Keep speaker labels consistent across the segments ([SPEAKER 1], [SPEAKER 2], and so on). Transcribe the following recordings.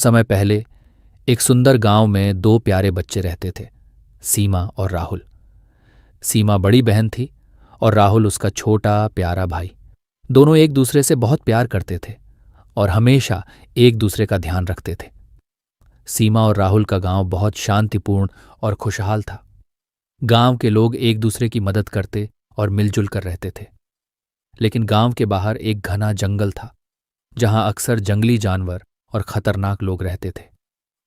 [SPEAKER 1] समय पहले एक सुंदर गांव में दो प्यारे बच्चे रहते थे, सीमा और राहुल। सीमा बड़ी बहन थी और राहुल उसका छोटा प्यारा भाई। दोनों एक दूसरे से बहुत प्यार करते थे और हमेशा एक दूसरे का ध्यान रखते थे। सीमा और राहुल का गांव बहुत शांतिपूर्ण और खुशहाल था। गांव के लोग एक दूसरे की मदद करते और मिलजुल कर रहते थे। लेकिन गांव के बाहर एक घना जंगल था, जहां अक्सर जंगली जानवर और खतरनाक लोग रहते थे।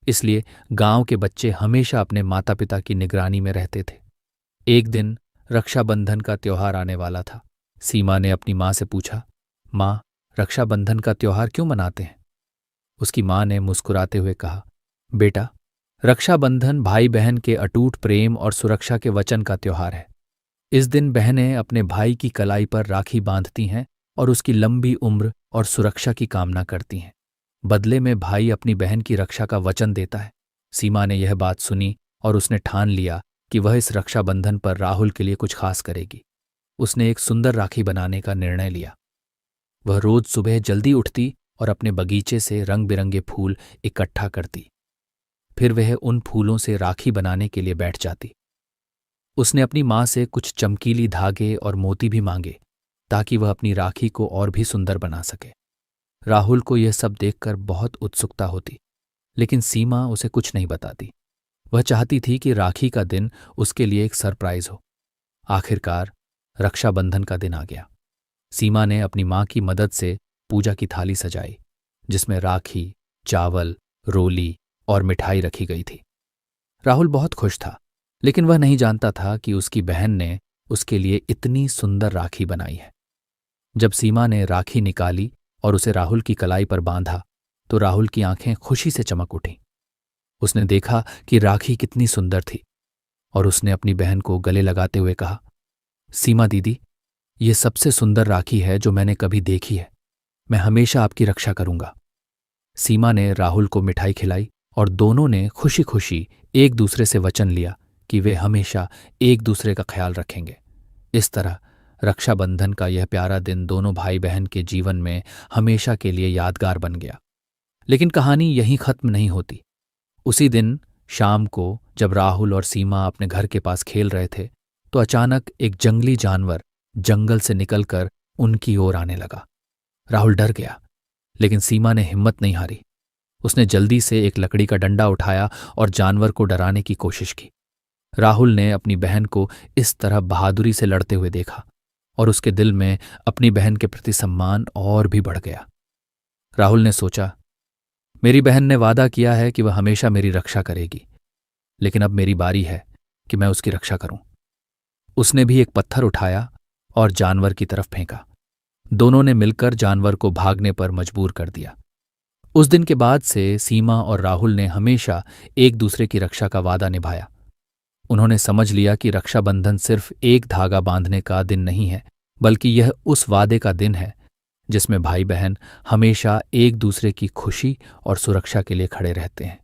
[SPEAKER 1] इसलिए गांव के बच्चे हमेशा अपने माता पिता की निगरानी में रहते थे। एक दिन रक्षाबंधन का त्योहार आने वाला था। सीमा ने अपनी माँ से पूछा, माँ, रक्षाबंधन का त्योहार क्यों मनाते हैं? उसकी माँ ने मुस्कुराते हुए कहा, बेटा, रक्षाबंधन भाई बहन के अटूट प्रेम और सुरक्षा के वचन का त्योहार है। इस दिन बहनें अपने भाई की कलाई पर राखी बांधती हैं और उसकी लंबी उम्र और सुरक्षा की कामना करती हैं। बदले में भाई अपनी बहन की रक्षा का वचन देता है। सीमा ने यह बात सुनी और उसने ठान लिया कि वह इस रक्षाबंधन पर राहुल के लिए कुछ खास करेगी। उसने एक सुंदर राखी बनाने का निर्णय लिया। वह रोज सुबह जल्दी उठती और अपने बगीचे से रंग बिरंगे फूल इकट्ठा करती। फिर वह उन फूलों से राखी बनाने के लिए बैठ जाती। उसने अपनी माँ से कुछ चमकीली धागे और मोती भी मांगे, ताकि वह अपनी राखी को और भी सुंदर बना सके। राहुल को यह सब देखकर बहुत उत्सुकता होती, लेकिन सीमा उसे कुछ नहीं बताती। वह चाहती थी कि राखी का दिन उसके लिए एक सरप्राइज हो। आखिरकार रक्षाबंधन का दिन आ गया। सीमा ने अपनी माँ की मदद से पूजा की थाली सजाई, जिसमें राखी, चावल, रोली और मिठाई रखी गई थी। राहुल बहुत खुश था, लेकिन वह नहीं जानता था कि उसकी बहन ने उसके लिए इतनी सुंदर राखी बनाई है। जब सीमा ने राखी निकाली और उसे राहुल की कलाई पर बांधा, तो राहुल की आंखें खुशी से चमक उठीं। उसने देखा कि राखी कितनी सुंदर थी और उसने अपनी बहन को गले लगाते हुए कहा, सीमा दीदी, ये सबसे सुंदर राखी है जो मैंने कभी देखी है। मैं हमेशा आपकी रक्षा करूंगा। सीमा ने राहुल को मिठाई खिलाई और दोनों ने खुशी खुशी एक दूसरे से वचन लिया कि वे हमेशा एक दूसरे का ख्याल रखेंगे। इस तरह रक्षाबंधन का यह प्यारा दिन दोनों भाई बहन के जीवन में हमेशा के लिए यादगार बन गया। लेकिन कहानी यहीं खत्म नहीं होती। उसी दिन शाम को जब राहुल और सीमा अपने घर के पास खेल रहे थे, तो अचानक एक जंगली जानवर जंगल से निकलकर उनकी ओर आने लगा। राहुल डर गया, लेकिन सीमा ने हिम्मत नहीं हारी। उसने जल्दी से एक लकड़ी का डंडा उठाया और जानवर को डराने की कोशिश की। राहुल ने अपनी बहन को इस तरह बहादुरी से लड़ते हुए देखा और उसके दिल में अपनी बहन के प्रति सम्मान और भी बढ़ गया। राहुल ने सोचा, मेरी बहन ने वादा किया है कि वह हमेशा मेरी रक्षा करेगी, लेकिन अब मेरी बारी है कि मैं उसकी रक्षा करूं। उसने भी एक पत्थर उठाया और जानवर की तरफ फेंका। दोनों ने मिलकर जानवर को भागने पर मजबूर कर दिया। उस दिन के बाद से सीमा और राहुल ने हमेशा एक दूसरे की रक्षा का वादा निभाया। उन्होंने समझ लिया कि रक्षाबंधन सिर्फ एक धागा बांधने का दिन नहीं है, बल्कि यह उस वादे का दिन है जिसमें भाई बहन हमेशा एक दूसरे की खुशी और सुरक्षा के लिए खड़े रहते हैं।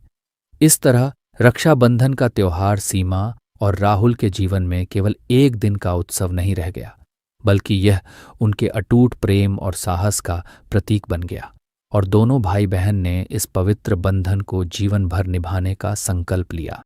[SPEAKER 1] इस तरह रक्षाबंधन का त्योहार सीमा और राहुल के जीवन में केवल एक दिन का उत्सव नहीं रह गया, बल्कि यह उनके अटूट प्रेम और साहस का प्रतीक बन गया और दोनों भाई बहन ने इस पवित्र बंधन को जीवन भर निभाने का संकल्प लिया।